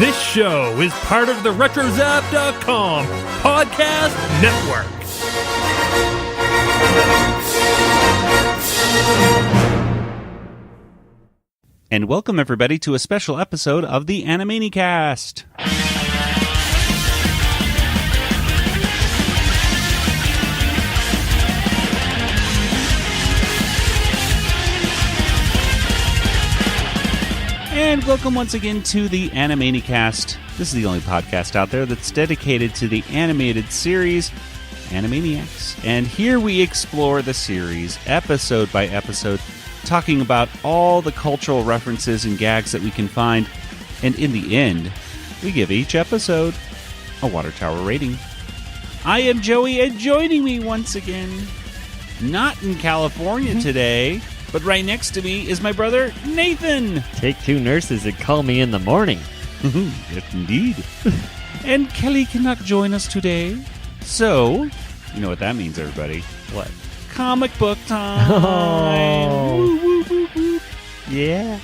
This show is part of the RetroZap.com podcast network. And welcome, everybody, to a special episode of the Animaniacs. And welcome once again to the Animaniacs. This is the only podcast out there that's dedicated to the animated series, Animaniacs. And here we explore the series, episode by episode, talking about all the cultural references and gags that we can find. And in the end, we give each episode a Water Tower rating. I am Joey, and joining me once again, not in California today, but right next to me is my brother, Nathan. Take two nurses and call me in the morning. Yes, indeed. And Kelly cannot join us today. So, you know what that means, everybody. What? Comic book time. Oh. Woo, woo, woo, woo. Yeah.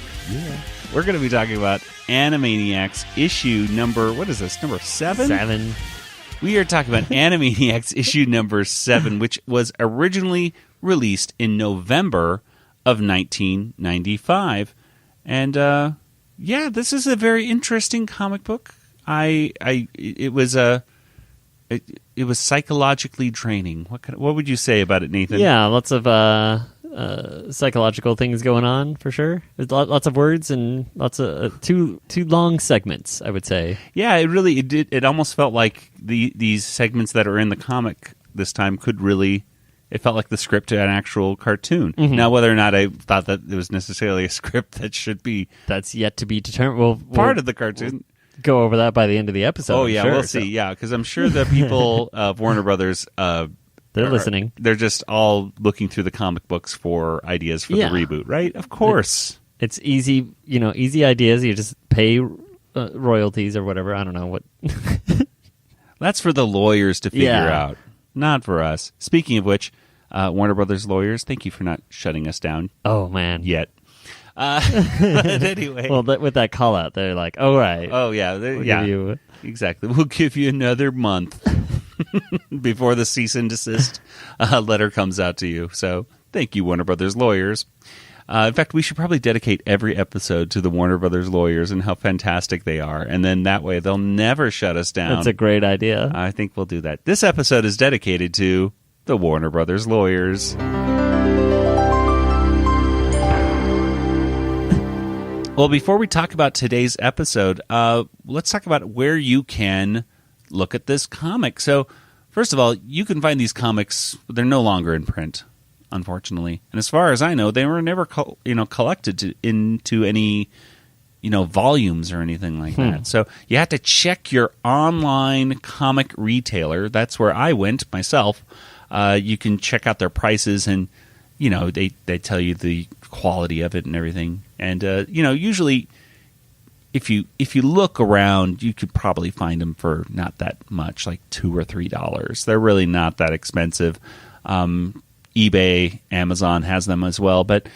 We're going to be talking about Animaniacs issue number, what is this, number 7? 7. We are talking about Animaniacs issue number 7, which was originally released in November of 1995. And, this is a very interesting comic book. It was psychologically draining. What would you say about it, Nathan? Yeah, lots of psychological things going on, for sure. There's lots of words and lots of two long segments, I would say. Yeah, it did. It almost felt like these segments that are in the comic this time it felt like the script to an actual cartoon. Mm-hmm. Now, whether or not I thought that it was necessarily a script that should be... That's yet to be determined. We'll part of the cartoon. We'll go over that by the end of the episode. Oh, yeah, we'll see. Yeah, because I'm sure the people of Warner Brothers... they're listening. They're just all looking through the comic books for ideas for the reboot, right? Of course. It's easy, easy ideas. You just pay royalties or whatever. I don't know what... That's for the lawyers to figure out. Not for us. Speaking of which, Warner Brothers lawyers, thank you for not shutting us down. Oh, man. Yet. But anyway. Well, with that call out, they're like, all right. Oh, yeah. Exactly. We'll give you another month before the cease and desist letter comes out to you. So thank you, Warner Brothers lawyers. In fact, we should probably dedicate every episode to the Warner Brothers lawyers and how fantastic they are. And then that way they'll never shut us down. That's a great idea. I think we'll do that. This episode is dedicated to the Warner Brothers lawyers. Well, before we talk about today's episode, let's talk about where you can look at this comic. So, first of all, you can find these comics. They're no longer in print, unfortunately. And as far as I know, they were never collected into any volumes or anything like that. So you have to check your online comic retailer. That's where I went myself. You can check out their prices, and they tell you the quality of it and everything. And usually if you look around, you could probably find them for not that much, like $2 or $3. They're really not that expensive. eBay, Amazon has them as well. But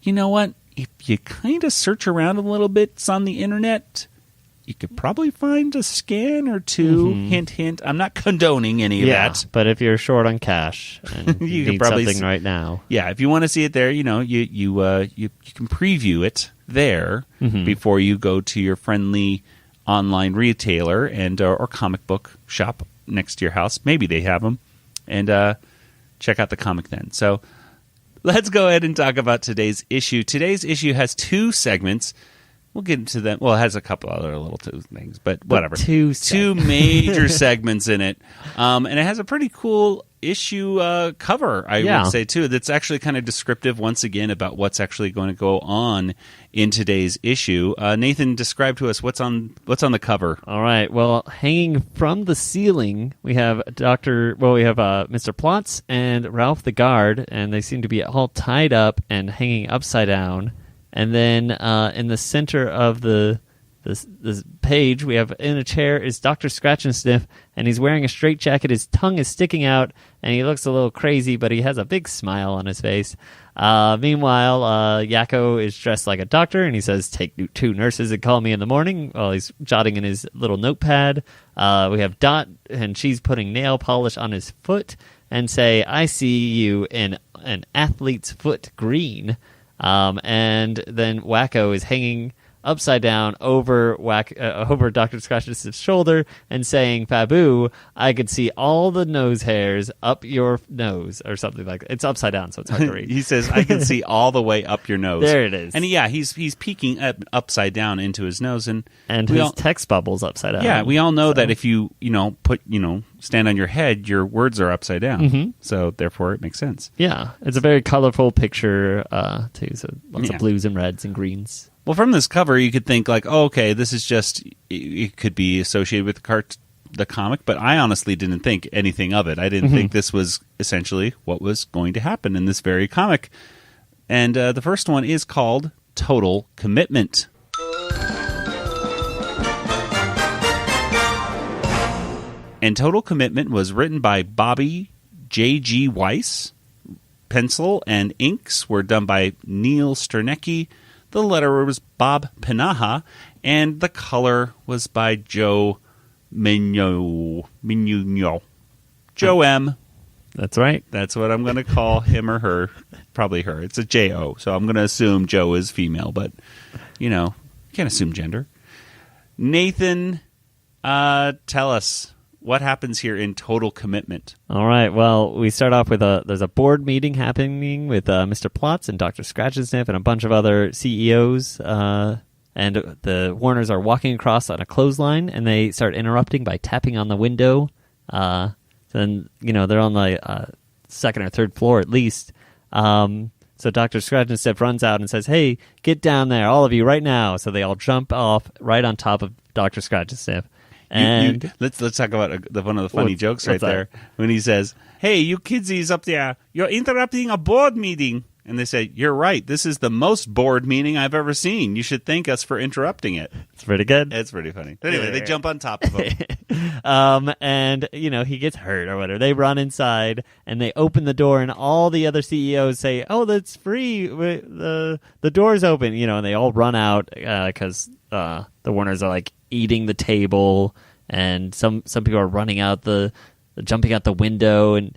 you know what? If you kind of search around a little bit on the internet, you could probably find a scan or two. Mm-hmm. Hint, hint. I'm not condoning any of that. But if you're short on cash and you need probably something right now. Yeah, if you want to see it there, you can preview it there before you go to your friendly online retailer and or comic book shop next to your house. Maybe they have them. And check out the comic then. So let's go ahead and talk about today's issue. Today's issue has 2 segments. We'll get into them. Well, it has a couple other little things, but whatever. Two major segments in it. And it has a pretty cool issue cover, I would say, too. That's actually kind of descriptive, once again, about what's actually going to go on in today's issue. Nathan, describe to us what's on the cover. All right. Well, hanging from the ceiling, we have Mr. Plotz and Ralph the guard, and they seem to be all tied up and hanging upside down. And then in the center of the this page, we have in a chair is Dr. Scratchansniff, and he's wearing a straitjacket. His tongue is sticking out, and he looks a little crazy, but he has a big smile on his face. Meanwhile, Yakko is dressed like a doctor, and he says, "Take 2 nurses and call me in the morning," while he's jotting in his little notepad. We have Dot, and she's putting nail polish on his foot, and say, "I see you in an athlete's foot green." And then Wacko is hanging upside down over Dr. Scratch's shoulder and saying, "Babu, I could see all the nose hairs up your nose," or something like that. It's upside down, so it's hard to read. He says, "I can see all the way up your nose." There it is. And he's peeking upside down into his nose, and his text bubble's upside down. Yeah, we all know that if you stand on your head, your words are upside down. Mm-hmm. So therefore, it makes sense. Yeah, it's a very colorful picture too. So lots of blues and reds and greens. Well, from this cover, you could think like, oh, okay, this is just, it could be associated with the comic, but I honestly didn't think anything of it. I didn't think this was essentially what was going to happen in this very comic. And the first one is called Total Commitment. And Total Commitment was written by Bobby J.G. Weiss. Pencil and inks were done by Neil Sternecki. The letterer was Bob Pinaha, and the color was by Joe Mignogno. Joe M. That's right. That's what I'm going to call him or her. Probably her. It's a J-O, so I'm going to assume Joe is female, but, can't assume gender. Nathan, tell us, what happens here in Total Commitment? All right. Well, we start off with there's a board meeting happening with Mr. Plotz and Dr. Scratchansniff and a bunch of other CEOs. And the Warners are walking across on a clothesline, and they start interrupting by tapping on the window. Then, they're on the second or third floor at least. So Dr. Scratchansniff runs out and says, "Hey, get down there, all of you, right now." So they all jump off right on top of Dr. Scratchansniff. And let's talk about one of the funny jokes right there when he says, "Hey, you kidsies up there, you're interrupting a board meeting." And they say, "You're right. This is the most bored meeting I've ever seen. You should thank us for interrupting it." It's pretty good. It's pretty funny. Anyway, they jump on top of him. And, he gets hurt or whatever. They run inside, and they open the door, and all the other CEOs say, "Oh, that's free. The door's open." And they all run out because the Warners are, like, eating the table, and some people are running out jumping out the window, and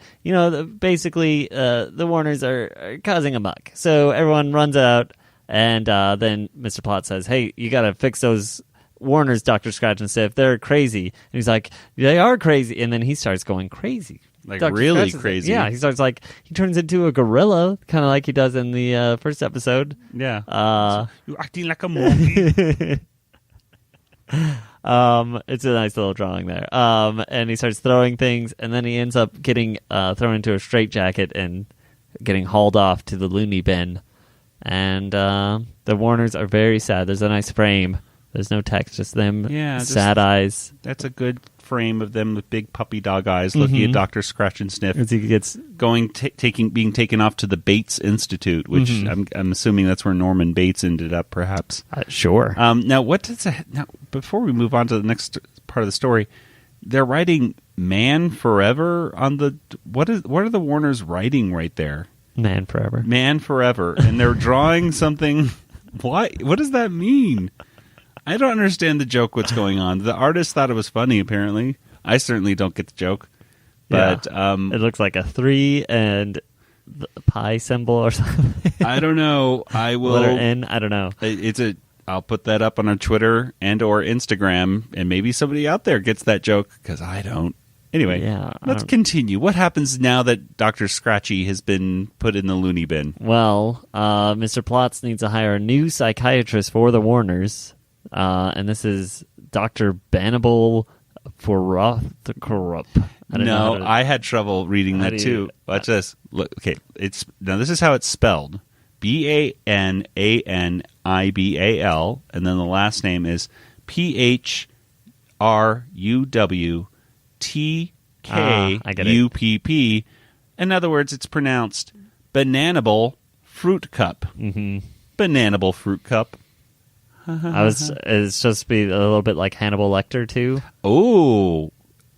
basically the Warners are causing a muck. So everyone runs out, and then Mr. Plot says, "Hey, you got to fix those Warners, Dr. Scratchansniff. They're crazy." And he's like, "They are crazy," and then he starts going crazy. Like really crazy. Yeah, he starts he turns into a gorilla, kind of like he does in the first episode. Yeah. You're acting like a monkey. It's a nice little drawing there. And he starts throwing things, and then he ends up getting thrown into a straitjacket and getting hauled off to the loony bin. And the Warners are very sad. There's a nice frame. There's no text, just them sad eyes. That's a good frame of them with big puppy dog eyes looking at Dr. Scratchansniff as he gets being taken off to the Bates Institute, which I'm assuming that's where Norman Bates ended up, perhaps. Sure. Now, before we move on to the next part of the story, they're writing "Man Forever" on the what are the Warners writing right there? Man Forever. Man Forever, and they're drawing something. What does that mean? I don't understand the joke, what's going on. The artist thought it was funny, apparently. I certainly don't get the joke. But it looks like a 3 and the pi symbol or something. I don't know. I will. Letter N, I don't know. I'll put that up on our Twitter and or Instagram, and maybe somebody out there gets that joke, because I don't. Anyway, let's continue. What happens now that Dr. Scratchy has been put in the loony bin? Well, Mr. Plotz needs to hire a new psychiatrist for the Warners. And this is Dr. Bananibal Phrewtkupp. I had trouble reading that too. Watch this. Look, okay, this is how it's spelled: Bananibal, and then the last name is Phrewtkupp. In other words, it's pronounced Bananibal Phrewtkupp. Mm-hmm. Bananibal Phrewtkupp. It's just be a little bit like Hannibal Lecter too. Oh,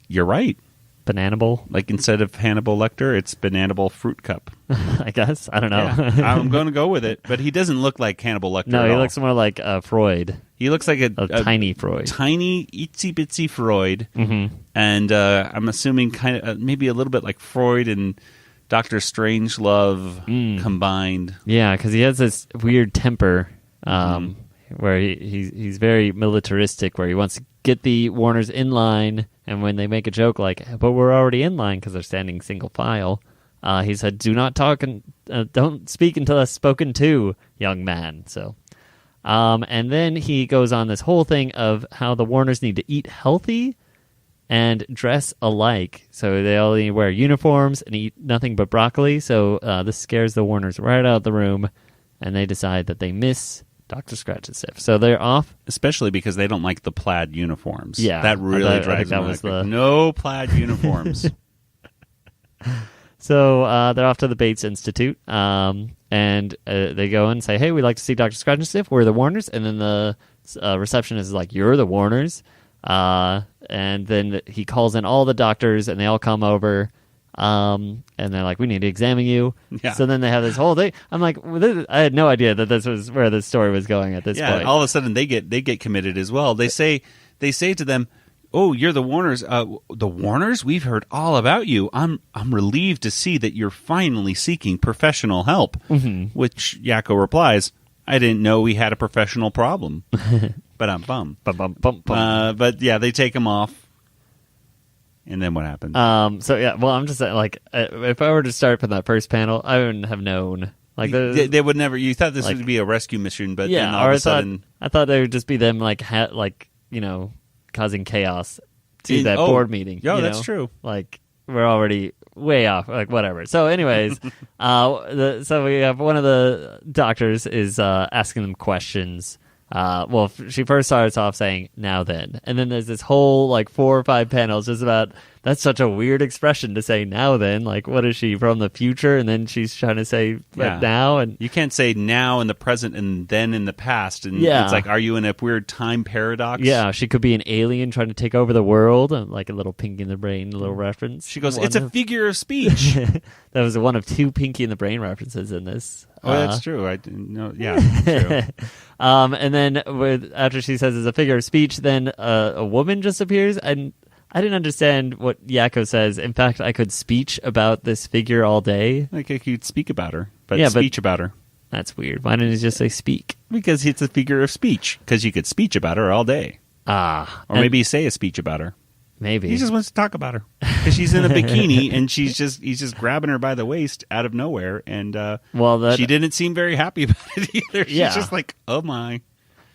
you're right. Bananibal, Like instead of Hannibal Lecter, it's Bananibal Phrewtkupp. I guess. I don't know. Yeah, I'm going to go with it. But he doesn't look like Hannibal Lecter. No, at he all. looks more like Freud. He looks like a Tiny Freud. tiny itsy bitsy Freud, and I'm assuming kind of maybe a little bit like Freud and Dr. Strangelove combined. Yeah, because he has this weird temper where he's very militaristic, where he wants to get the Warners in line, and when they make a joke like, but we're already in line because they're standing single file, he said, do not talk and don't speak until I've spoken to, young man. So, and then he goes on this whole thing of how the Warners need to eat healthy and dress alike. So they all need to wear uniforms and eat nothing but broccoli. So this scares the Warners right out of the room, and they decide that they miss Dr. Scratchansniff. So they're off. Especially because they don't like the plaid uniforms. Yeah. That really drives them. No plaid uniforms. So they're off to the Bates Institute, and they go and say, hey, we'd like to see Dr. Scratchansniff. We're the Warners. And then the receptionist is like, you're the Warners. And then he calls in all the doctors, and they all come over. And they're like, we need to examine you. Yeah. So then they have this whole thing. I'm like, I had no idea that this was where the story was going at this point. All of a sudden they get committed as well. They say to them, oh, you're the Warners. The Warners? We've heard all about you. I'm relieved to see that you're finally seeking professional help. Which Yakko replies, I didn't know we had a professional problem. But I'm bummed. But yeah, they take him off. And then what happens? So yeah, well, I'm just saying, like, if I were to start from that first panel, I wouldn't have known. Like, they would never. You thought this would be a rescue mission, but then all of a sudden, I thought they would just be them, like, causing chaos to that board meeting. Yeah, that's true. Like, we're already way off. Like, whatever. So, anyways, so we have one of the doctors is asking them questions. Well, she first starts off saying, now then. And then there's this whole, 4 or 5 panels just about, that's such a weird expression to say, now then. Like, what is she, from the future? And then she's trying to say, now? And you can't say now in the present and then in the past. And it's like, are you in a weird time paradox? Yeah, she could be an alien trying to take over the world. Like a little Pinky in the Brain, a little reference. She goes, it's a figure of speech. That was one of 2 Pinky in the Brain references in this. Oh, that's true. I didn't know. Yeah, that's true. And then after she says it's a figure of speech, then a woman just appears, and I didn't understand what Yakko says. In fact, I could speech about this figure all day. Like I could speak about her, but speech about her. That's weird. Why didn't he just say speak? Because it's a figure of speech. Because you could speech about her all day. Or maybe say a speech about her. Maybe. He just wants to talk about her. Because she's in a bikini, and he's just grabbing her by the waist out of nowhere, and she didn't seem very happy about it either. She's just like, oh my.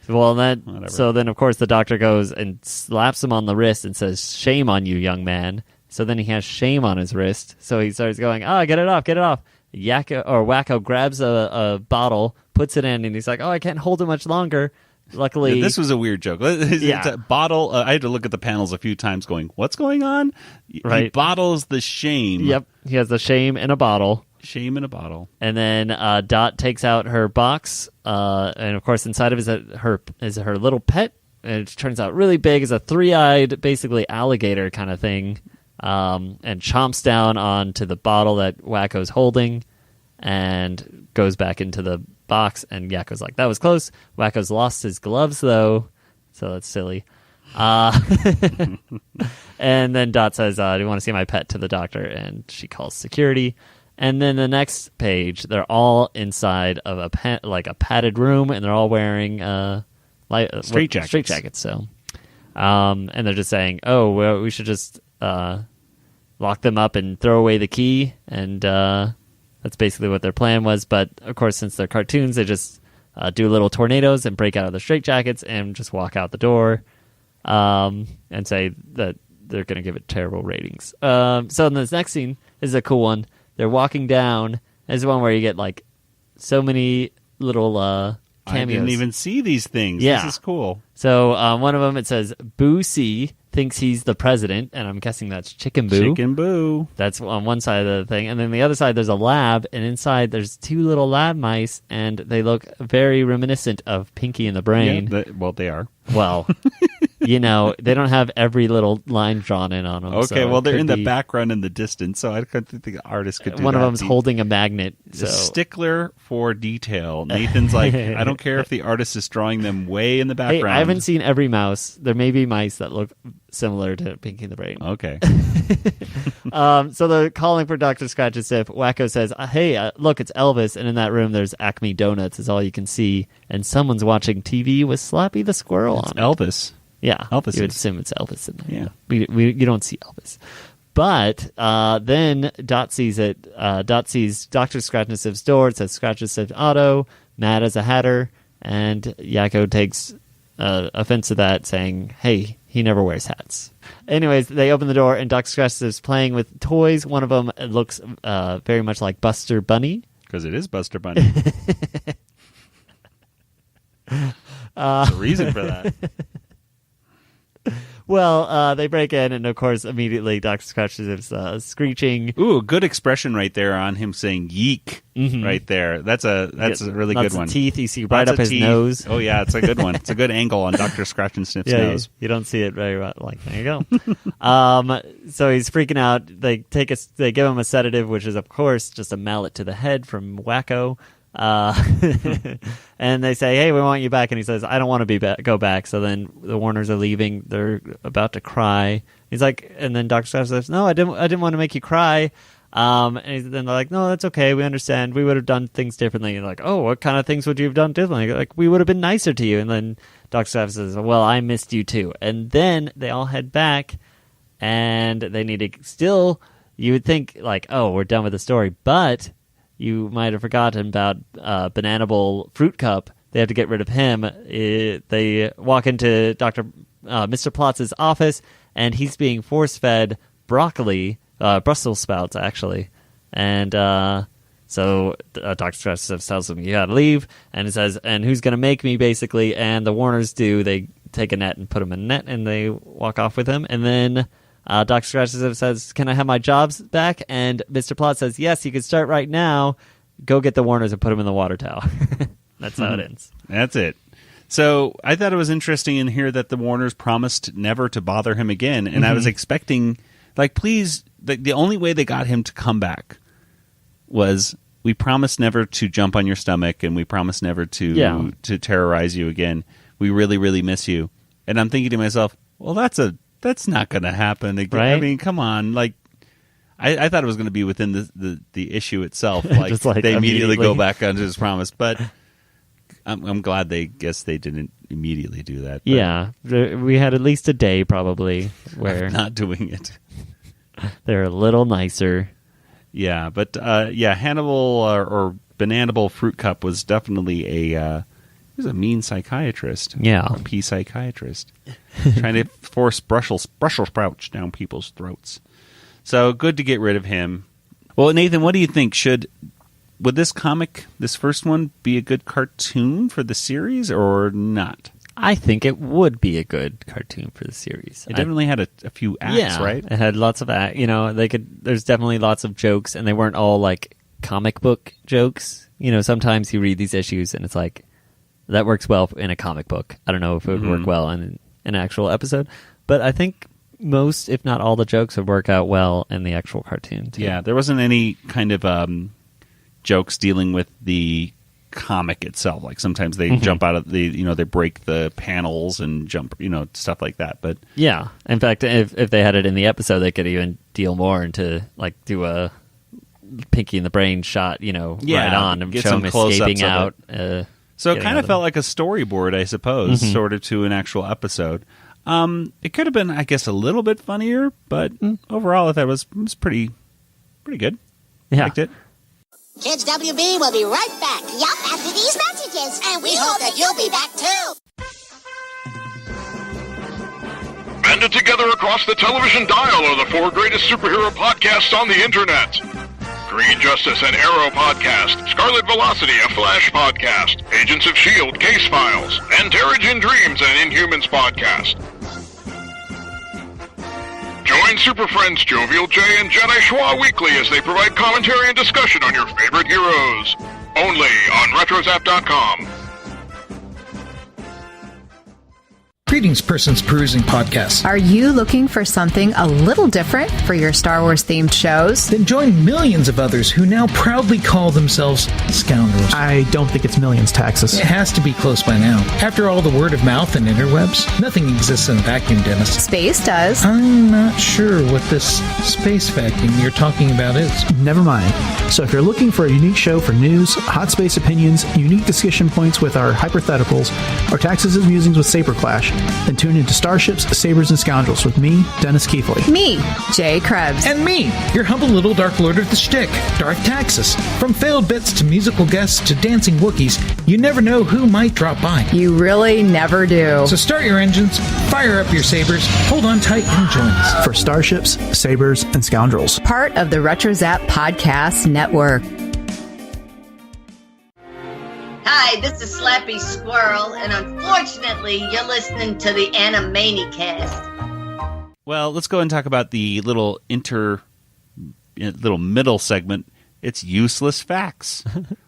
Well, Whatever. So then, of course, the doctor goes and slaps him on the wrist and says, shame on you, young man. So then he has shame on his wrist. So he starts going, get it off, get it off. Wacko grabs a bottle, puts it in, and he's like, I can't hold it much longer. Luckily... this was a weird joke. It's a bottle. I had to look at the panels a few times going, what's going on? Right. He bottles the shame. Yep. He has the shame in a bottle. Shame in a bottle. And then Dot takes out her box, and of course inside of it is her little pet. And it turns out really big. It's a 3-eyed, basically alligator kind of thing, and chomps down onto the bottle that Wacko's holding, and goes back into the box. And Yakko's like, "That was close." Wacko's lost his gloves though, so that's silly. And then Dot says, "Do you want to see my pet?" to the doctor, and she calls security. And then the next page, they're all inside of a padded room, and they're all wearing straight jackets. So, and they're just saying, "Oh, well, we should just lock them up and throw away the key." And that's basically what their plan was. But of course, since they're cartoons, they just do little tornadoes and break out of the straight jackets and just walk out the door, and say that they're going to give it terrible ratings. So in this next scene is a cool one. They're walking down. There's one where you get so many little cameos. I didn't even see these things. Yeah. This is cool. So one of them, it says, Boo C thinks he's the president, and I'm guessing that's Chicken Boo. Chicken Boo. That's on one side of the thing. And then the other side, there's a lab, and inside there's 2 little lab mice, and they look very reminiscent of Pinky and the Brain. Yeah, well, they are. Well, they don't have every little line drawn in on them. Okay, so well, they're in the background in the distance, so I couldn't think the artist could do one that. of them's holding a magnet. So. A stickler for detail. Nathan's like, I don't care if the artist is drawing them way in the background. Hey, I haven't seen every mouse. There may be mice that look similar to Pinky and the Brain. Okay. So they're calling for Dr. Scratchansniff. Wacko says, hey, look, it's Elvis. And in that room, there's Acme Donuts is all you can see. And someone's watching TV with Slappy the Squirrel on it. Elvis. Yeah. Elvis You would is. assume it's Elvis in there. Yeah. You don't see Elvis. But then Dot sees it. Dot sees Dr. Scratchansniff's door. It says Scratchansniff Auto, Mad as a Hatter. And Yakko takes offense to that, saying, hey, he never wears hats. Anyways, they open the door, and Dr. Scratchansniff's playing with toys. One of them looks very much like Buster Bunny. Because it is Buster Bunny. There's a reason for that. Well, they break in, and of course, immediately Dr. Scratchansniff's screeching. Ooh, good expression right there on him saying "yeek" right there. That's a really good one. Lots of teeth. You see right Lots up of his teeth. nose. Oh yeah, it's a good one. It's a good angle on Dr. Scratchansniff's nose. You don't see it very well. Like, there you go. So he's freaking out. They give him a sedative, which is of course just a mallet to the head from Wacko. And they say, hey, we want you back. And he says, I don't want to go back. So then the Warners are leaving. They're about to cry. He's like, and then Dr. Scratch says, no, I didn't want to make you cry. And then they're like, no, that's okay. We understand. We would have done things differently. And like, oh, what kind of things would you have done differently? Like, we would have been nicer to you. And then Dr. Scratch says, well, I missed you too. And then they all head back, and they need to still, you would think like, oh, we're done with the story. But you might have forgotten about Bananibal Phrewtkupp. They have to get rid of him. They walk into Mr. Plotz's office, and he's being force-fed broccoli, Brussels sprouts, actually. And so Dr. Scratchansniff tells him, you gotta leave. And it says, and who's going to make me, basically? And the Warners do. They take a net and put him in a net, and they walk off with him. And then Dr. Scratchansniff says, can I have my jobs back? And Mr. Plot says, yes, you can start right now. Go get the Warners and put them in the water tower. That's how it ends. That's it. So I thought it was interesting in here that the Warners promised never to bother him again. And I was expecting, like, please, the only way they got him to come back was, we promise never to jump on your stomach, and we promise never to terrorize you again. We really, really miss you. And I'm thinking to myself, well, that's not going to happen again. Right? I mean, come on. Like, I thought it was going to be within the issue itself. Like, Just like they immediately go immediately. back onto his promise. But I'm glad they didn't immediately do that. But Yeah, we had at least a day probably where not doing it. they're a little nicer. Yeah, but Hannibal or Bananibal Phrewtkupp was definitely he was a mean psychiatrist. Yeah. a pea psychiatrist, trying to force Brussels sprouts down people's throats. So good to get rid of him. Well, Nathan, what do you think? Would this comic, this first one, be a good cartoon for the series or not? I think it would be a good cartoon for the series. It definitely had a few acts, right? It had lots of there's definitely lots of jokes, and they weren't all like comic book jokes. Sometimes you read these issues and it's like, that works well in a comic book. I don't know if it would work well in an actual episode, but I think most, if not all, the jokes would work out well in the actual cartoon too. Yeah, there wasn't any kind of jokes dealing with the comic itself. Like sometimes they jump out of they break the panels and jump, stuff like that. But yeah, in fact, if they had it in the episode, they could even deal more into like do a Pinky and the Brain shot, right on and get show some him close-ups escaping of out. so it kind of felt like a storyboard, I suppose, sort of to an actual episode. It could have been, I guess, a little bit funnier, but overall, I thought it was pretty good. Yeah. Liked it. Kids WB will be right back. Yup, after these messages. And we hope that you'll be back too. Banded together across the television dial are the 4 greatest superhero podcasts on the internet. Green Justice and Arrow podcast, Scarlet Velocity, a Flash podcast, Agents of S.H.I.E.L.D. Case Files, and Terrigen Dreams and Inhumans podcast. Join Super Friends Jovial J and Jedi Schwa weekly as they provide commentary and discussion on your favorite heroes. Only on RetroZap.com. Greetings, Persons Perusing Podcast. Are you looking for something a little different for your Star Wars-themed shows? Then join millions of others who now proudly call themselves scoundrels. I don't think it's millions, Taxus. It has to be close by now. After all the word of mouth and interwebs, nothing exists in a vacuum, Dennis. Space does. I'm not sure what this space vacuum you're talking about is. Never mind. So if you're looking for a unique show for news, hot space opinions, unique discussion points with our hypotheticals, or Taxus' musings with Saber Clash, then tune into Starships, Sabers, and Scoundrels with me, Dennis Keithley. Me, Jay Krebs. And me, your humble little Dark Lord of the Shtick, Darth Taxus. From failed bits to musical guests to dancing Wookiees, you never know who might drop by. You really never do. So start your engines, fire up your sabers, hold on tight, and join us. For Starships, Sabers, and Scoundrels. Part of the RetroZap Podcast Network. Hi, this is Slappy Squirrel, and unfortunately, you're listening to the Animaniacs. Well, let's go and talk about the little middle segment. It's useless facts,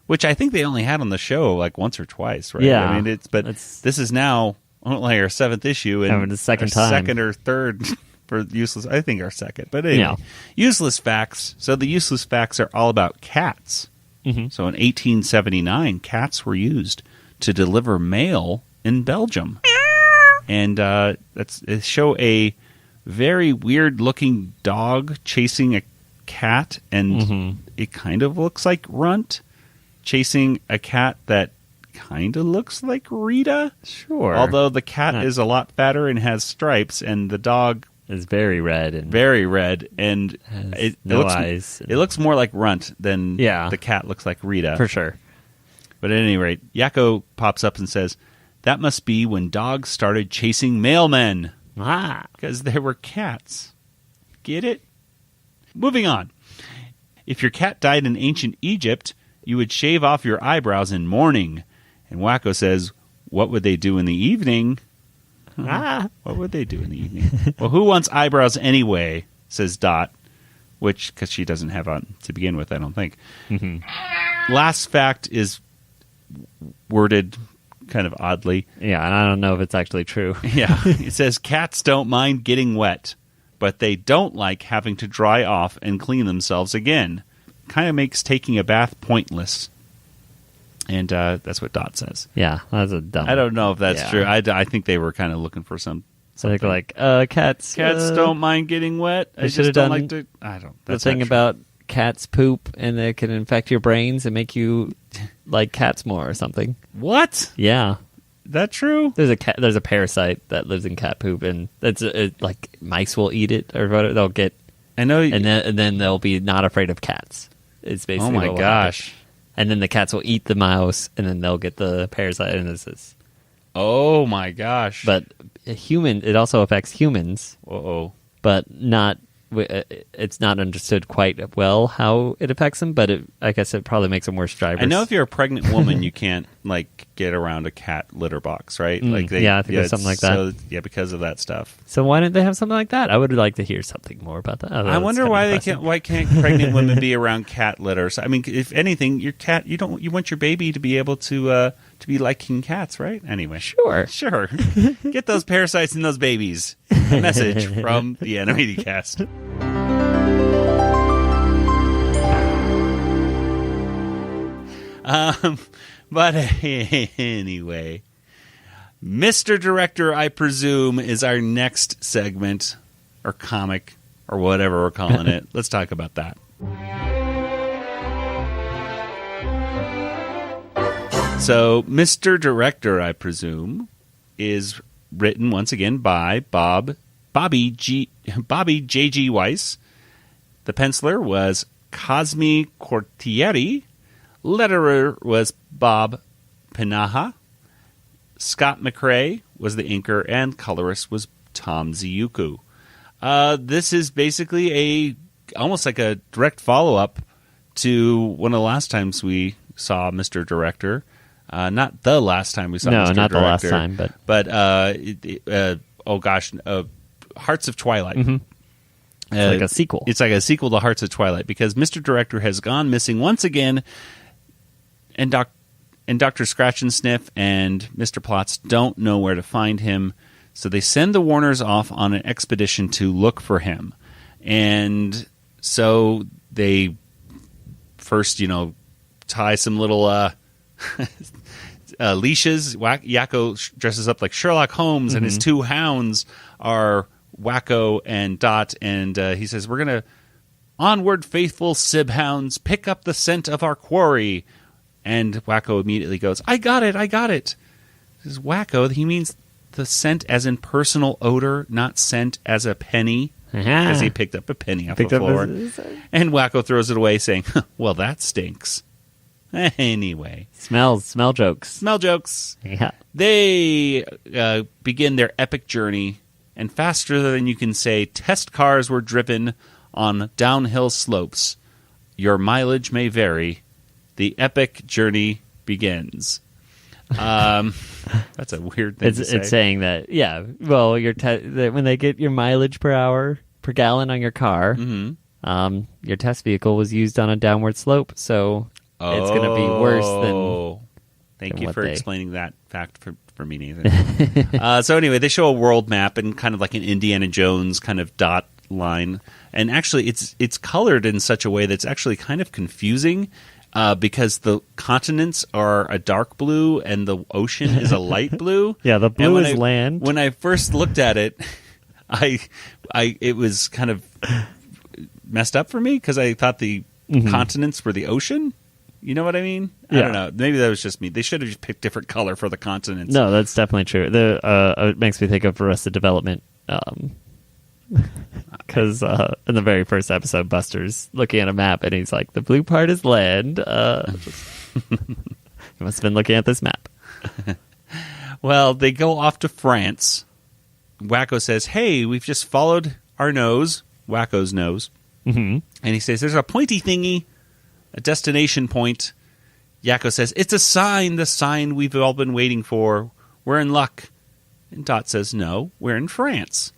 which I think they only had on the show like once or twice, right? Yeah. I mean, this is now only our 7th issue, and the second our time, second or third for useless. I think our second, but anyway, useless facts. So the useless facts are all about cats. Mm-hmm. So in 1879, cats were used to deliver mail in Belgium. And they show a very weird-looking dog chasing a cat, and it kind of looks like Runt, chasing a cat that kind of looks like Rita. Sure. Although the cat is a lot fatter and has stripes, and the dog is very red, and it looks eyes. It looks more like Runt than Yeah. the cat looks like Rita. For sure. But at any rate, Yakko pops up and says, "That must be when dogs started chasing mailmen." Because there were cats. Get it? Moving on. If your cat died in ancient Egypt, you would shave off your eyebrows in mourning. And Wacko says, "What would they do in the evening?" What would they do in the evening? Well, who wants eyebrows anyway, says Dot, because she doesn't have on to begin with, I don't think. Mm-hmm. Last fact is worded kind of oddly. Yeah, and I don't know if it's actually true. Yeah, it says, "Cats don't mind getting wet, but they don't like having to dry off and clean themselves again. Kind of makes taking a bath pointless." And that's what Dot says. Yeah, that's a dumb. I don't know if that's true. I think they were kind of looking for something. Like cats. Cats don't mind getting wet. I should have just don't done like to. I don't. The That's thing not true. about cats poop, and it can infect your brains and make you like cats more or something. What? Yeah, that true? There's a parasite that lives in cat poop, and like mice will eat it or whatever. They'll get. I know. And then they'll be not afraid of cats. It's basically. Oh my what will gosh. happen. And then the cats will eat the mouse, and then they'll get the parasite, and this is. Oh my gosh! But it also affects humans. Uh-oh. But not. It's not understood quite well how it affects them, but I guess it probably makes them worse drivers. I know if you're a pregnant woman, you can't get around a cat litter box, right? I think there's something like that. So, yeah, because of that stuff. So why didn't they have something like that? I would like to hear something more about that. I wonder why can't pregnant women be around cat litters? I mean, if anything, your cat you want your baby to be able to be liking cats, right? Anyway, sure. Get those parasites in those babies. A message from the Animaniacs cast. But anyway, Mr. Director, I presume, is our next segment or comic or whatever we're calling it. Let's talk about that. So, Mr. Director, I presume, is written once again by Bobby J.G. Weiss. The penciler was Cosme Cortieri. Letterer was Bob Pinaha. Scott McRae was the inker, and colorist was Tom Ziyuku. This is basically almost like a direct follow-up to one of the last times we saw Mr. Director. Not the last time we saw Mr. Director. No, not the last time, but Hearts of Twilight. Mm-hmm. It's like a sequel. It's like a sequel to Hearts of Twilight because Mr. Director has gone missing once again, and Dr. Scratchansniff and Mr. Plotz don't know where to find him, so they send the Warners off on an expedition to look for him. And so they first, tie some little leashes. Yakko dresses up like Sherlock Holmes, and his two hounds are Wacko and Dot, and he says, "We're going to onward, faithful Sib hounds, pick up the scent of our quarry." And Wacko immediately goes, I got it. This is Wacko. He means the scent as in personal odor, not scent as a penny, as he picked up a penny off the floor. And Wacko throws it away, saying, well, that stinks. Anyway. Smell jokes. Smell jokes. Yeah. They begin their epic journey, and faster than you can say, test cars were driven on downhill slopes. Your mileage may vary. The epic journey begins. That's a weird thing to say. It's saying that, yeah. Well, when they get your mileage per gallon on your car, your test vehicle was used on a downward slope, so it's going to be worse than. Thank you for explaining that fact for me, Nathan. So anyway, they show a world map and kind of like an Indiana Jones kind of dot line, and actually, it's colored in such a way that's actually kind of confusing. Because the continents are a dark blue and the ocean is a light blue. Yeah, the blue is land. When I first looked at it, it was kind of messed up for me because I thought the continents were the ocean. You know what I mean? Yeah. I don't know. Maybe that was just me. They should have just picked different color for the continents. No, that's definitely true. It makes me think of Arrested Development. Because in the very first episode, Buster's looking at a map and he's like, the blue part is land. He must have been looking at this map. Well, they go off to France. Wacko says, hey, we've just followed our nose, Wacko's nose. Mm-hmm. And he says, there's a pointy thingy, a destination point. Yakko says, it's a sign, the sign we've all been waiting for. We're in luck. And Dot says, no, we're in France.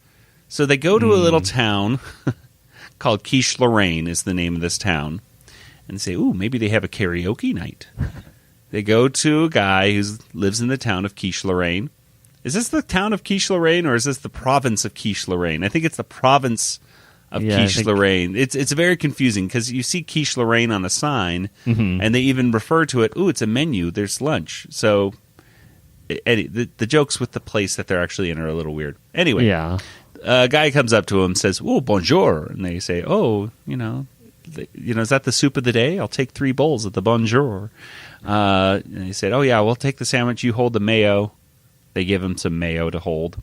So they go to a little town called Quiche-Lorraine is the name of this town. And say, ooh, maybe they have a karaoke night. They go to a guy who lives in the town of Quiche-Lorraine. Is this the town of Quiche-Lorraine or is this the province of Quiche-Lorraine? I think it's the province of Quiche-Lorraine. It's very confusing because you see Quiche-Lorraine on a sign and they even refer to it, ooh, it's a menu, there's lunch. So the jokes with the place that they're actually in are a little weird. Anyway. Yeah. A guy comes up to him, says, "Oh, bonjour," and they say, "Oh, is that the soup of the day? I'll take 3 bowls of the bonjour." And they said, "Oh yeah, we'll take the sandwich. You hold the mayo." They give him some mayo to hold,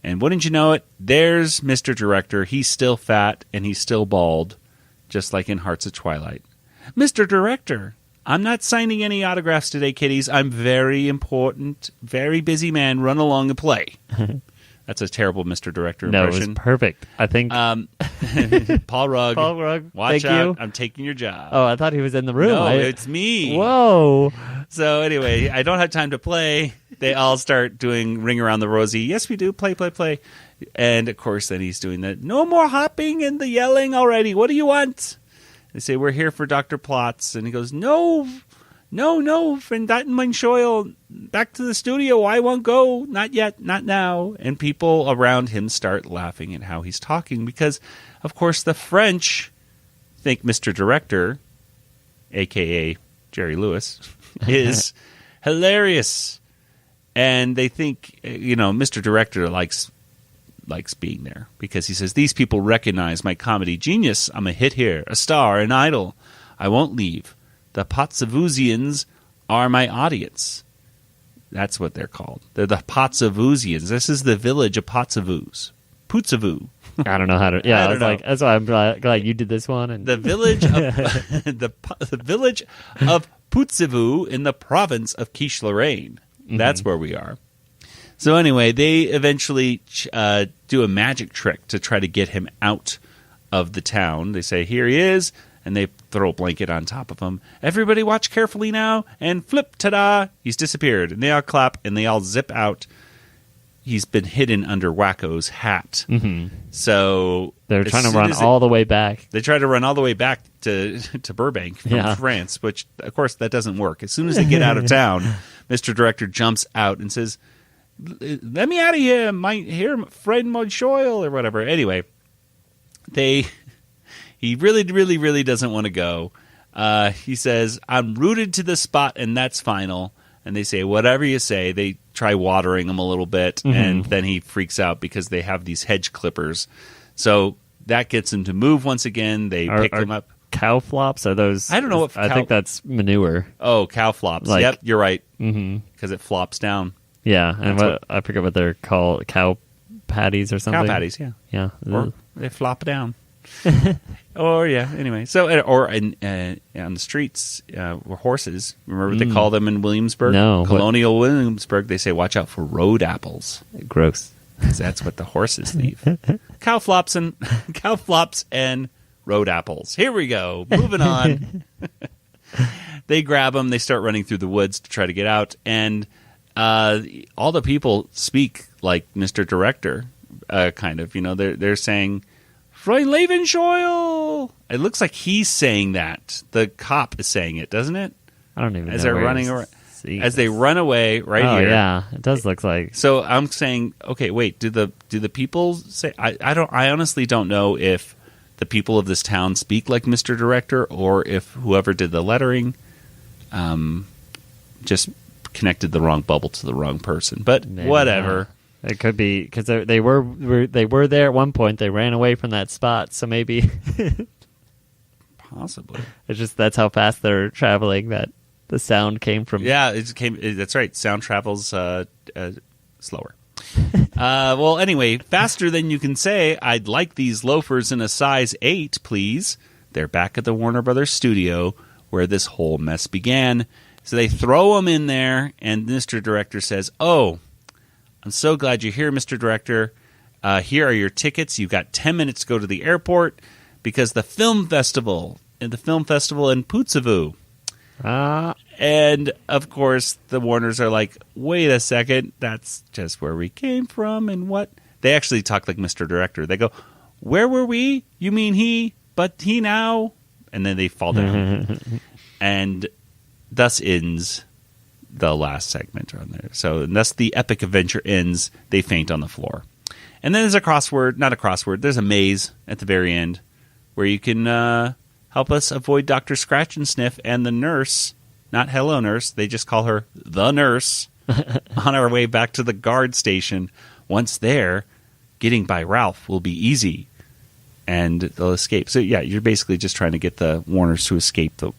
and wouldn't you know it, there's Mr. Director. He's still fat and he's still bald, just like in Hearts of Twilight. Mr. Director, I'm not signing any autographs today, kiddies. I'm very important, very busy man. Run along and play. That's a terrible Mr. Director impression. No, it was perfect. I think... Paul Rugg. Paul Rugg, watch thank out. you. I'm taking your job. Oh, I thought he was in the room. No, it's me. Whoa. So anyway, I don't have time to play. They all start doing Ring Around the Rosie. Yes, we do. Play. And, of course, then he's doing that. No more hopping and the yelling already. What do you want? They say, we're here for Dr. Plotz. And he goes, No, von Datenmann Scheuel, back to the studio. I won't go. Not yet. Not now. And people around him start laughing at how he's talking because, of course, the French think Mr. Director, a.k.a. Jerry Lewis, is hilarious. And they think, Mr. Director likes being there because he says, these people recognize my comedy genius. I'm a hit here, a star, an idol. I won't leave. The Potsavusians are my audience. That's what they're called. They're the Potsavusians. This is the village of Potsavus. Putsavu. I don't know how to. Yeah, I was like, that's why I'm glad you did this one. And the village of the village of Putsavu in the province of Quiche-Lorraine. That's where we are. So anyway, they eventually do a magic trick to try to get him out of the town. They say, here he is. and they throw a blanket on top of him. Everybody watch carefully now, and flip, ta-da, he's disappeared. And they all clap, and they all zip out. He's been hidden under Wacko's hat. Mm-hmm. So they're trying to run all the way back. They try to run all the way back to Burbank from France, which, of course, that doesn't work. As soon as they get out of town, Mr. Director jumps out and says, "Let me out of here, my friend Monchoil," or whatever. Anyway, he really, really, really doesn't want to go. He says, "I'm rooted to the spot, and that's final." And they say, "Whatever you say." They try watering him a little bit, and then he freaks out because they have these hedge clippers. So that gets him to move once again. They pick him up. Cow flops? Are those? I don't know what I think that's manure. Oh, cow flops. Yep, you're right. Because it flops down. Yeah, and I forget what they're called. Cow patties or something? Cow patties, yeah. Yeah. Or they flop down. Or, yeah, anyway. So, or on the streets, were horses. Remember what they call them in Williamsburg? No. Colonial Williamsburg, they say, watch out for road apples. Gross. Because that's what the horses leave. Cow flops and road apples. Here we go. Moving on. They grab them. They start running through the woods to try to get out. And all the people speak like Mr. Director, kind of. You know, they're saying, "Freund Levenscheuel." It looks like he's saying that. The cop is saying it, doesn't it? I don't even know. As they're running around. As they run away here. Yeah, it does look like. So I'm saying, okay, wait, do the people say I honestly don't know if the people of this town speak like Mr. Director or if whoever did the lettering just connected the wrong bubble to the wrong person. But Maybe whatever. Not. It could be because they were there at one point. They ran away from that spot, so maybe possibly. It's just that's how fast they're traveling that the sound came from. Yeah, that's right. Sound travels slower. Well, anyway, faster than you can say. I'd like these loafers in a size 8, please. They're back at the Warner Brothers studio where this whole mess began. So they throw them in there, and Mr. Director says, "Oh, I'm so glad you're here, Mr. Director. Here are your tickets. You've got 10 minutes to go to the airport because the film festival in Putsavu." And, of course, the Warners are like, "Wait a second, that's just where we came from, and what?" They actually talk like Mr. Director. They go, "Where were we? You mean he, but he now?" And then they fall down. And thus ends the last segment on there. So, and thus the epic adventure ends. They faint on the floor. And then there's there's a maze at the very end where you can help us avoid Dr. Scratchansniff and the nurse. Not Hello Nurse. They just call her the nurse on our way back to the guard station. Once there, getting by Ralph will be easy, and they'll escape. So, yeah, you're basically just trying to get the Warners to escape the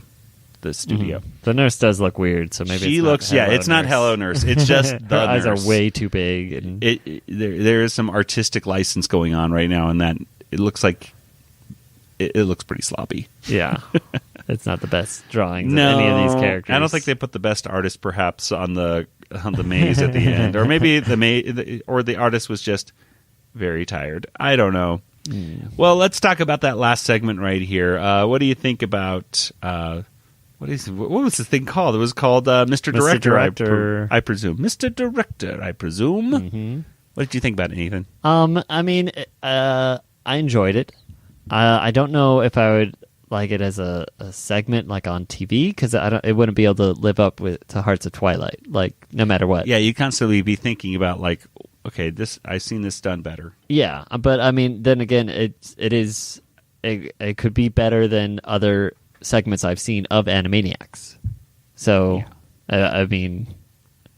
studio. The nurse does look weird, so maybe it's not Hello Nurse. It's just the Her eyes nurse. are way too big. And There is some artistic license going on right now, and that it looks like it looks pretty sloppy. Yeah. It's not the best drawings of any of these characters. I don't think they put the best artist perhaps on the maze at the end, or maybe the artist was just very tired. I don't know. Well, let's talk about that last segment right here. What do you think about what was the thing called? It was called Mr. Director. I presume Mr. Director. I presume. Mm-hmm. What did you think about it, Nathan? I mean, I enjoyed it. I don't know if I would like it as a segment like on TV because it wouldn't be able to live up to Hearts of Twilight, like no matter what. Yeah, you constantly be thinking about like, okay, I've seen this done better. Yeah, but I mean, then again, it could be better than other segments I've seen of Animaniacs. So, yeah. I mean,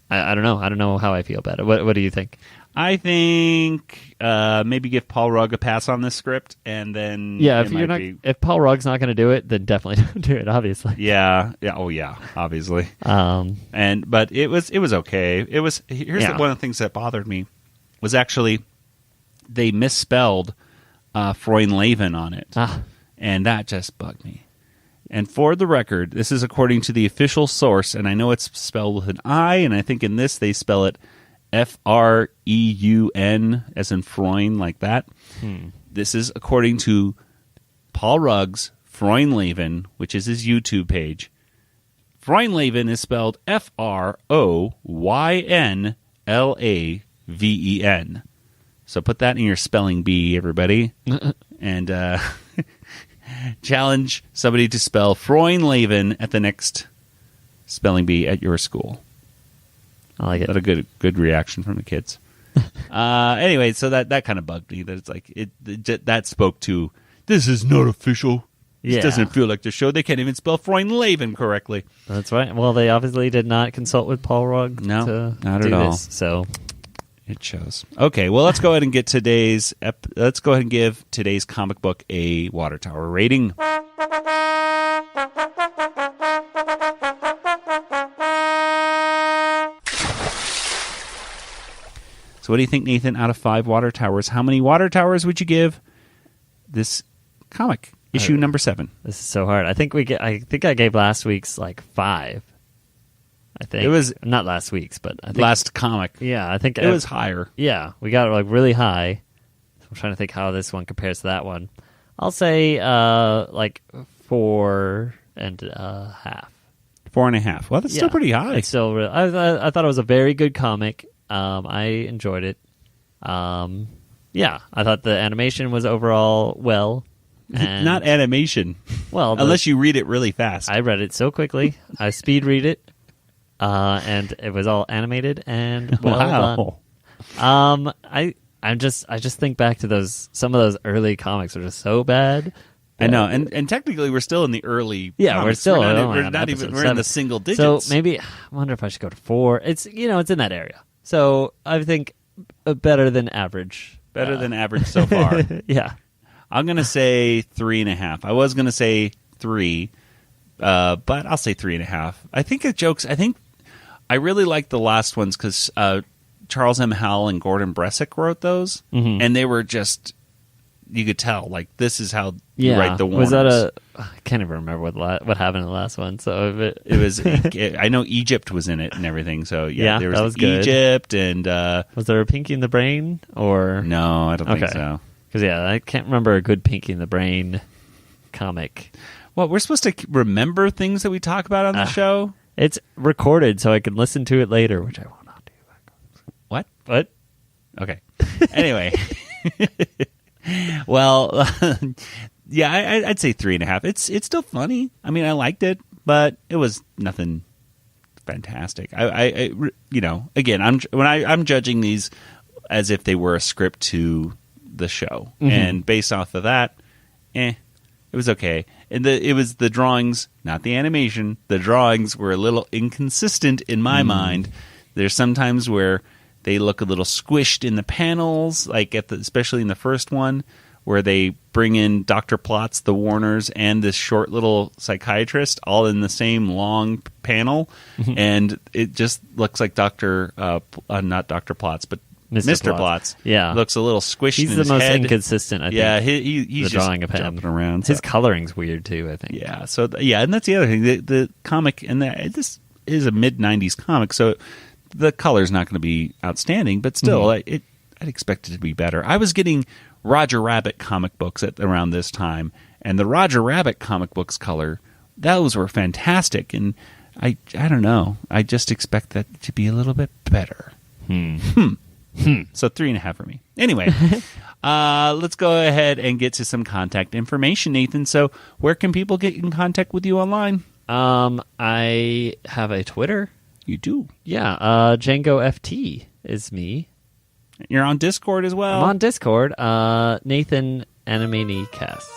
I don't know. I don't know how I feel about it. What do you think? I think maybe give Paul Rugg a pass on this script, and then if Paul Rugg's not going to do it, then definitely don't do it. Obviously, obviously. But it was okay. Here's one of the things that bothered me was actually they misspelled Freundleben on it, and that just bugged me. And for the record, this is according to the official source, and I know it's spelled with an I, and I think in this they spell it Freun, as in Freund, like that. This is according to Paul Rugg's Freundleben, which is his YouTube page. Freundleben is spelled Froynlaven. So put that in your spelling bee, everybody. And challenge somebody to spell Freundleben at the next spelling bee at your school. I like it. That's a good reaction from the kids. Anyway, so that kind of bugged me. That it's like that spoke to, this is not official. This doesn't feel like the show. They can't even spell Freundleben correctly. That's right. Well, they obviously did not consult with Paul Rugg. No, to not do at all. This, so it shows. Okay, well, let's go ahead and get let's go ahead and give today's comic book a Water Tower rating. So what do you think, Nathan, out of 5 water towers? How many water towers would you give this comic? Issue number 7. This is so hard. I think I gave last week's like 5. I think. It was not last week's, but I think last comic. Yeah, I think it was higher. Yeah, we got it like really high. So I'm trying to think how this one compares to that one. I'll say like 4.5. 4.5. Well, that's still pretty high. It's still really, I thought it was a very good comic. I enjoyed it. Yeah, I thought the animation was overall well. And, not animation. Well, unless you read it really fast. I read it so quickly. I speed read it, and it was all animated and well done. I just think back to some of those early comics are just so bad. I know, and technically we're still in the early. Yeah, comics. we're still. We're not even. We're in the single digits. So maybe I wonder if I should go to 4. It's it's in that area. So I think better than average. Better than average so far. Yeah. I'm going to say 3.5. I was going to say 3, but I'll say 3.5. I think it jokes. I think I really like the last ones because Charles M. Howell and Gordon Bresick wrote those, and they were just, you could tell, like, this is how you write the Warners. Was that I can't even remember what happened in the last one. So it was, I know Egypt was in it and everything. So yeah there was, that was good. Egypt and was there a Pinky in the Brain or no? I don't think so. Because I can't remember a good Pinky in the Brain comic. Well, we're supposed to remember things that we talk about on the show. It's recorded, so I can listen to it later, which I will not do. What? Okay. Anyway. Well, yeah, I'd say 3.5. It's still funny. I mean, I liked it, but it was nothing fantastic. I again, I'm judging these as if they were a script to the show, and based off of that, it was okay. And it was the drawings, not the animation. The drawings were a little inconsistent in my mind. There's sometimes where they look a little squished in the panels, like especially in the first one, where they bring in Dr. Plotz, the Warners, and this short little psychiatrist all in the same long panel, and it just looks like not Dr. Plotz, but Mr. Plotz. Yeah, looks a little squished. He's in the his most head. inconsistent. I think. Yeah, he's the drawing of him jumping around. His coloring's weird too. I think. Yeah. So and that's the other thing. The comic, and this is a mid '90s comic, so the color's not going to be outstanding, but still, I'd expect it to be better. I was getting Roger Rabbit comic books at around this time, and the Roger Rabbit comic books color, those were fantastic, and I don't know. I just expect that to be a little bit better. So 3.5 for me. Anyway, let's go ahead and get to some contact information, Nathan. So where can people get in contact with you online? I have a Twitter. You do? Yeah. Django FT is me. You're on Discord as well? I'm on Discord. Nathan Animaniacs.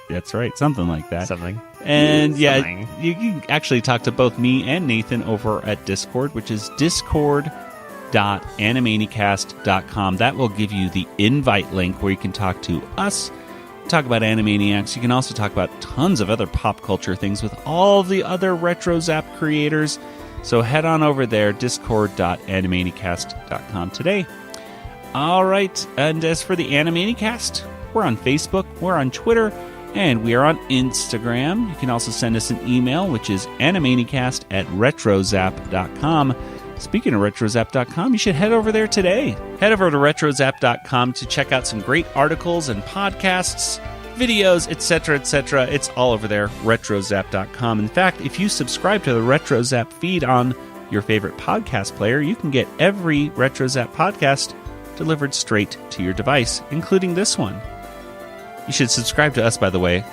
That's right. Something like that. Something. And you can actually talk to both me and Nathan over at Discord, which is discord.animaniacast.com. That will give you the invite link where you can talk to us, talk about Animaniacs. You can also talk about tons of other pop culture things with all the other Retro Zap creators. So head on over there, discord.animaniacast.com today. All right, and as for the Animaniacast, we're on Facebook, we're on Twitter, and we are on Instagram. You can also send us an email, which is animaniacast@retrozap.com. Speaking of retrozap.com, you should head over there today. Head over to retrozap.com to check out some great articles and podcasts videos, etc., etc. It's all over there, retrozap.com. In fact, if you subscribe to the RetroZap feed on your favorite podcast player, you can get every RetroZap podcast delivered straight to your device, including this one. You should subscribe to us, by the way,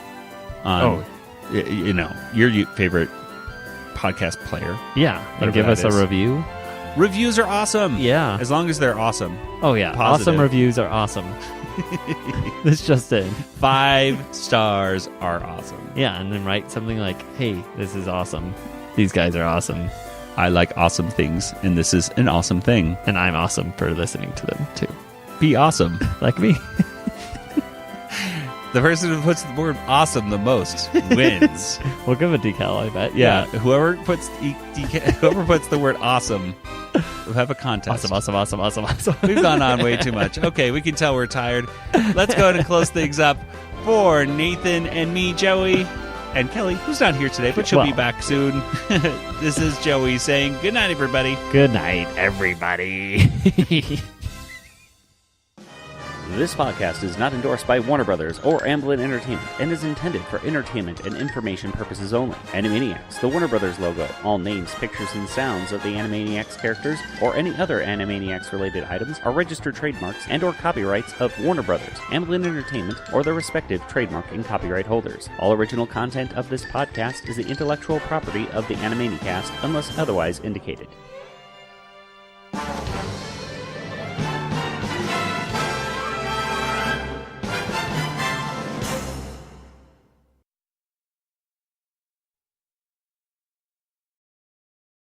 on your favorite podcast player. Yeah, and give us a review. Reviews are awesome. Yeah. As long as they're awesome. Oh, yeah. Positive. Awesome reviews are awesome. This just in. 5 stars are awesome. Yeah, and then write something like, hey, this is awesome. These guys are awesome. I like awesome things, and this is an awesome thing. And I'm awesome for listening to them, too. Be awesome. Like me. The person who puts the word awesome the most wins. We'll give a decal, I bet. Yeah. Whoever puts the word awesome will have a contest. Awesome. We've gone on way too much. Okay, we can tell we're tired. Let's go ahead and close things up for Nathan and me, Joey, and Kelly, who's not here today, but she'll be back soon. This is Joey saying good night, everybody. Good night, everybody. This podcast is not endorsed by Warner Brothers or Amblin Entertainment and is intended for entertainment and information purposes only. Animaniacs, the Warner Brothers logo, all names, pictures, and sounds of the Animaniacs characters or any other Animaniacs-related items are registered trademarks and or copyrights of Warner Brothers, Amblin Entertainment, or their respective trademark and copyright holders. All original content of this podcast is the intellectual property of the Animaniacast unless otherwise indicated.